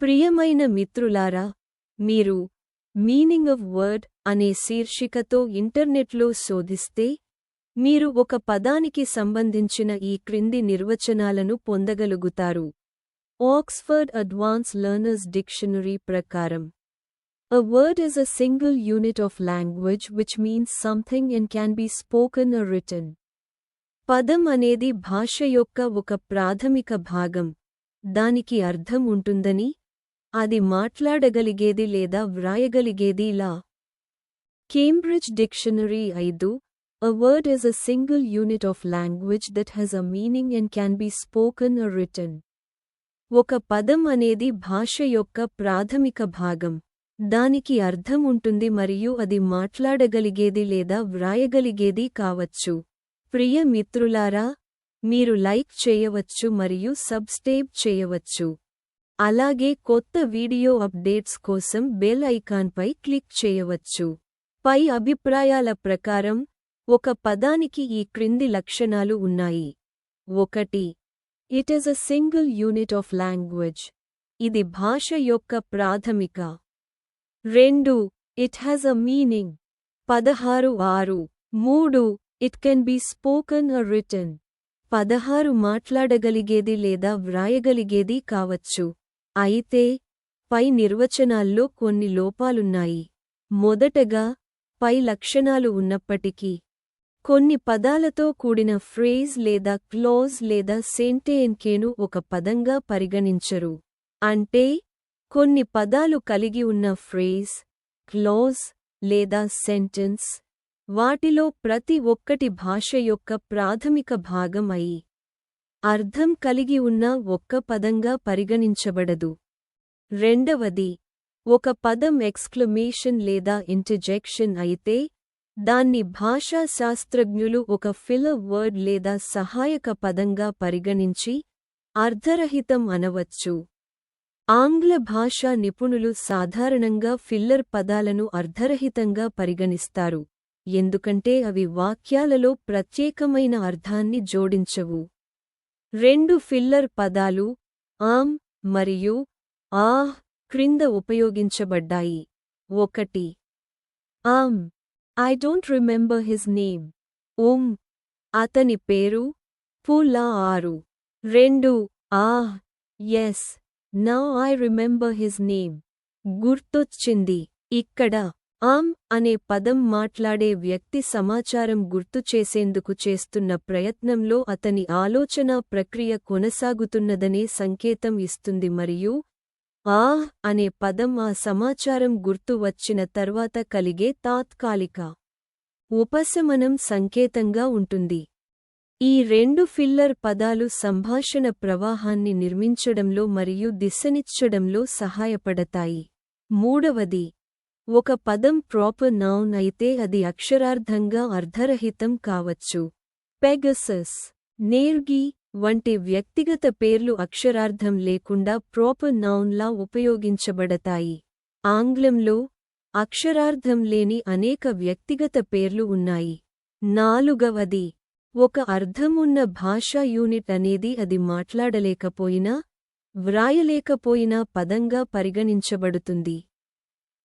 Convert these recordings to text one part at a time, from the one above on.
ప్రియమైన మిత్రులారా, మీరు మీనింగ్ ఆఫ్ వర్డ్ అనే శీర్షికతో ఇంటర్నెట్లో శోధిస్తే మీరు ఒక పదానికి సంబంధించిన ఈ క్రింది నిర్వచనాలను పొందగలుగుతారు. ఆక్స్ఫర్డ్ అడ్వాన్స్ లెర్నర్స్ డిక్షనరీ ప్రకారం, A word is a single unit of language which means something and can be spoken or written. పదం అనేది భాష యొక్క ఒక ప్రాథమిక భాగం, దానికి అర్థం ఉంటుందని, అది మాట్లాడగలిగేది లేదా వ్రాయగలిగేది లా. Cambridge dictionary 5, A word is a single unit of language that has a meaning and can be spoken or written. ఒక పదం అనేది భాష యొక్క ప్రాథమిక భాగం, దానికి అర్థం ఉంటుంది మరియు అది మాట్లాడగలిగేది లేదా వ్రాయగలిగేది కావచ్చు. ప్రియ మిత్రులారా, మీరు లైక్ చేయవచ్చు మరియు సబ్స్క్రైబ్ చేయవచ్చు. అలాగే కొత్త వీడియో అప్డేట్స్ కోసం బెల్ ఐకాన్పై క్లిక్ చేయవచ్చు. పై అభిప్రాయాల ప్రకారం ఒక పదానికి ఈ క్రింది లక్షణాలు ఉన్నాయి. 1. It is a single unit of language. ఇది భాష యొక్క ప్రాథమిక. 2. It has a meaning. 16.6. 3. It can be spoken or written. 16 మాట్లాడగలిగేది లేదా వ్రాయగలిగేది కావచ్చు. అయితే పై నిర్వచనాల్లో కొన్ని లోపాలున్నాయి. మొదటగా, పై లక్షణాలు ఉన్నప్పటికీ కొన్ని పదాలతో కూడిన ఫ్రేజ్ లేదా క్లోజ్ లేదా సెంటెన్స్ను ఒక పదంగా పరిగణించరు. అంటే కొన్ని పదాలు కలిగి ఉన్న ఫ్రేజ్, క్లోజ్ లేదా సెంటెన్స్, వాటిలో ప్రతి ఒక్కటి భాష యొక్క ప్రాథమిక భాగం అయి అర్థం కలిగి ఉన్న ఒక్క పదంగా పరిగణించబడదు. రెండవది, ఒక పదం ఎక్స్క్లమేషన్ లేదా ఇంటర్జెక్షన్ అయితే దాన్ని భాషా శాస్త్రజ్ఞులు ఒక ఫిల్లర్ వర్డ్ లేదా సహాయక పదంగా పరిగణించి అర్థరహితం అనవచ్చు. ఆంగ్ల భాషా నిపుణులు సాధారణంగా ఫిల్లర్ పదాలను అర్థరహితంగా పరిగణిస్తారు, ఎందుకంటే అవి వాక్యాలలో ప్రత్యేకమైన అర్థాన్ని జోడించవు. 2 ఫిల్లర్ పదాలు ఆమ్ మరియు ఆహ్ క్రింద ఉపయోగించబడ్డాయి. 1. ఆమ్, I don't remember his name. అతని పేరు పులా 6. 2. ఆహ్, yes, now I remember his name. గుర్తొచ్చింది. ఇక్కడ ఆమ్ అనే పదం మాట్లాడే వ్యక్తి సమాచారం గుర్తు చేసేందుకు చేస్తున్న ప్రయత్నంలో అతని ఆలోచనా ప్రక్రియ కొనసాగుతున్నదనే సంకేతం ఇస్తుంది మరియు ఆహ్ అనే పదం ఆ సమాచారం గుర్తు వచ్చిన తర్వాత కలిగే తాత్కాలిక ఉపశమనం సంకేతంగా ఉంటుంది. ఈ 2 ఫిల్లర్ పదాలు సంభాషణ ప్రవాహాన్ని నిర్మించడంలో మరియు దిశనిచ్చడంలో సహాయపడతాయి. 3. ఒక పదం ప్రాపర్ నౌన్ అయితే అది అక్షరార్థంగా అర్థరహితం కావచ్చు. పెగసస్, నేర్గి వంటి వ్యక్తిగత పేర్లు అక్షరార్థం లేకుండా ప్రాపర్ నౌన్లా ఉపయోగించబడతాయి. ఆంగ్లంలో అక్షరార్థం లేని అనేక వ్యక్తిగత పేర్లు ఉన్నాయి. 4. ఒక అర్థమున్న భాషా యూనిట్ అనేది అది మాట్లాడలేకపోయినా, వ్రాయలేకపోయినా పదంగా పరిగణించబడుతుంది.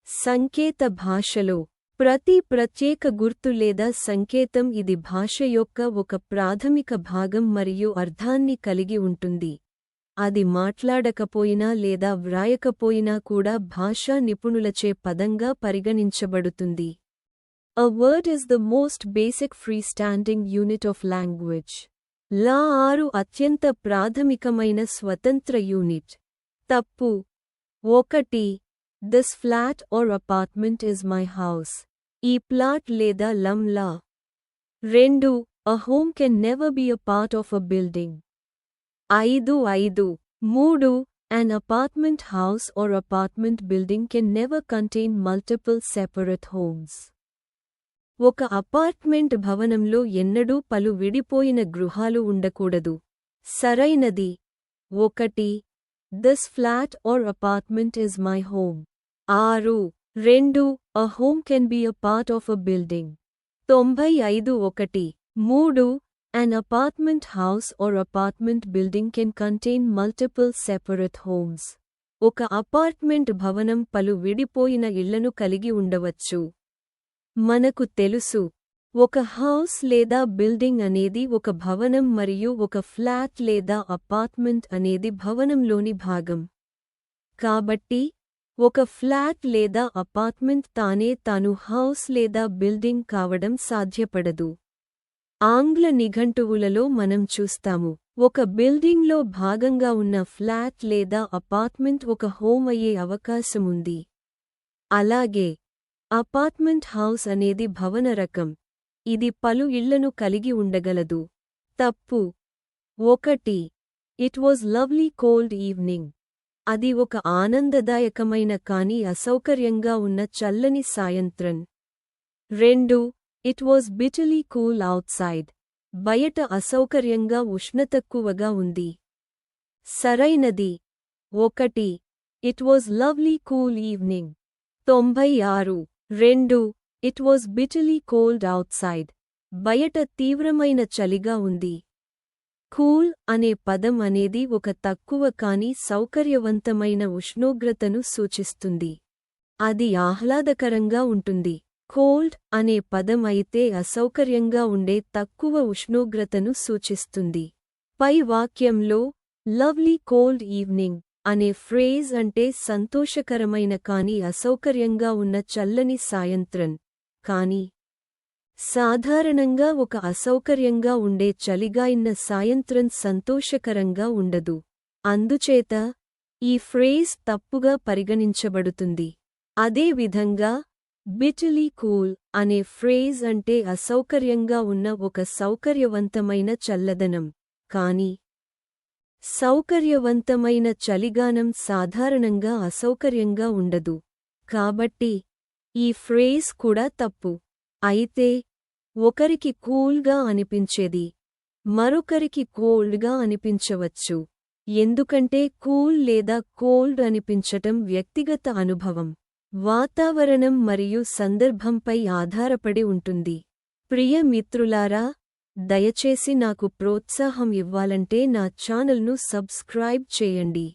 సంకేత భాషలో ప్రతి ప్రత్యేక గుర్తు లేదా సంకేతం ఇది భాష యొక్క ఒక ప్రాథమిక భాగం మరియు అర్థాన్ని కలిగి ఉంటుంది. అది మాట్లాడకపోయినా లేదా వ్రాయకపోయినా కూడా భాషా నిపుణులచే పదంగా పరిగణించబడుతుంది. A word is the most basic freestanding unit of language. లా 6 అత్యంత ప్రాథమికమైన స్వతంత్ర యూనిట్. తప్పు. 1. This flat or apartment is my house. ఈ ప్లాట్ లేదా లం లా. 2. A home can never be a part of a building. 5. 3. An apartment house or apartment building can never contain multiple separate homes. ఒక apartment భవనంలో ఎన్నడూ పలు విడిపోయిన గృహాలు ఉండకూడదు. సరైనది. 1. This flat or apartment is my home. 6. 2. A home can be a part of a building. 95. 3. An apartment house or apartment building can contain multiple separate homes. ఒక apartment భవనం పలు విడిపోయిన ఇళ్లను కలిగి ఉండవచ్చు. మనకు తెలుసు, ఒక హౌస్ లేదా బిల్డింగ్ అనేది ఒక భవనం మరియు ఒక ఫ్లాట్ లేదా అపార్ట్మెంట్ అనేది భవనంలోని భాగం. కాబట్టి ఒక ఫ్లాట్ లేదా అపార్ట్మెంట్ తాను హౌస్ లేదా బిల్డింగ్ కావడం సాధ్యపడదు. ఆంగ్ల నిఘంటువులలో మనం చూస్తాము, ఒక బిల్డింగ్లో భాగంగా ఉన్న ఫ్లాట్ లేదా అపార్ట్మెంట్ ఒక హోమ్ అయ్యే అవకాశముంది. అలాగే అపార్ట్మెంట్ హౌస్ అనేది భవన రకం, ఇది పలు ఇళ్లను కలిగి ఉండగలదు. తప్పు 1. It was lovely cold evening. అది ఒక ఆనందదాయకమైన కానీ అసౌకర్యంగా ఉన్న చల్లని సాయంత్రం. 2. It was bitterly cool outside. బయట అసౌకర్యంగా ఉష్ణతక్కువగా ఉంది. సరైనది 1. It was lovely cool evening. 96. 2. It was bitterly cold outside. బయట తీవ్రమైన చలిగా ఉంది. కూల్ అనే పదం అనేది ఒక తక్కువ కాని సౌకర్యవంతమైన ఉష్ణోగ్రతను సూచిస్తుంది. అది ఆహ్లాదకరంగా ఉంటుంది. కోల్డ్ అనే పదం అయితే అసౌకర్యంగా ఉండే తక్కువ ఉష్ణోగ్రతను సూచిస్తుంది. పై వాక్యంలో లవ్లీ కోల్డ్ ఈవ్నింగ్ అనే ఫ్రేజ్ అంటే సంతోషకరమైన కాని అసౌకర్యంగా ఉన్న చల్లని సాయంత్రం. కానీ సాధారణంగా ఒక అసౌకర్యంగా ఉండే చలిగాయిన సాయంత్రం సంతోషకరంగా ఉండదు. అందుచేత ఈ ఫ్రేజ్ తప్పుగా పరిగణించబడుతుంది. అదే విధంగా బిటర్లీ కూల్ అనే ఫ్రేజ్ అంటే అసౌకర్యంగా ఉన్న ఒక సౌకర్యవంతమైన చల్లదనం. కానీ సౌకర్యవంతమైన చలిగానం సాధారణంగా అసౌకర్యంగా ఉండదు. కాబట్టి ఈ ఫ్రేజ్ కూడా తప్పు. అయితే ఒకరికి కూల్గా అనిపించేది మరొకరికి కోల్డ్గా అనిపించవచ్చు. ఎందుకంటే కూల్ లేదా కోల్డ్ అనిపించటం వ్యక్తిగత అనుభవం, వాతావరణం మరియు సందర్భంపై ఆధారపడి ఉంటుంది. ప్రియ మిత్రులారా, దయచేసి నాకు ప్రోత్సాహం ఇవ్వాలంటే నా ఛానల్ను సబ్స్క్రైబ్ చేయండి.